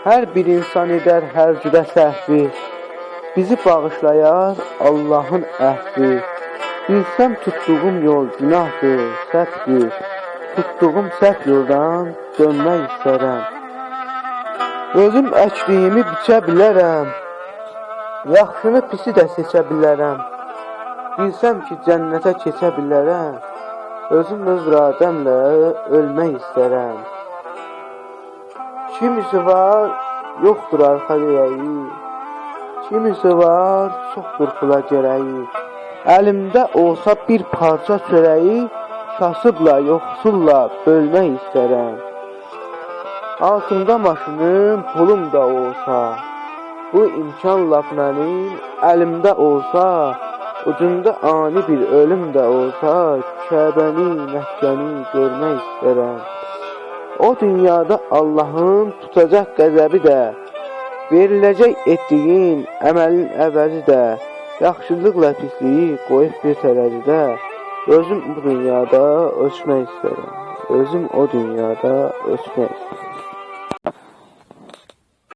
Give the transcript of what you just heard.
Hər bir insan edər hər cürə səhvi, bizi bağışlayar Allahın əhvi. Bilsəm tutduğum yol günahdır, səhvdir, tutduğum səhv yoldan dönmək istərəm. Özüm əkdiyimi biçə bilərəm, yaxşını pisi də seçə bilərəm. Bilsəm ki cənnətə keçə bilərəm, özüm öz iradəmlə ölmək istərəm. Kimisi var, yoxdur arxa dirəyi, kimisi var, çoxdur pula gərəyi. Əlimdə olsa bir parça çörəyi, kasıbla, yoxsulla bölmək istərəm. Altımda maşınım, pulum da olsa, bu imkan lap mənim əlimdə olsa, ucunda ani bir ölüm də olsa, Kəbəni, Məkkəni görmək istərəm. O dünyada Allahın tutacaq qəzəbi də, veriləcək etdiyin əməlin əvəzi də, yaxşılıqla pisliyi qoyub bir tərəzidə, özüm bu dünyada ölçmək istərəm. Özüm o dünyada ölçmək istərəm.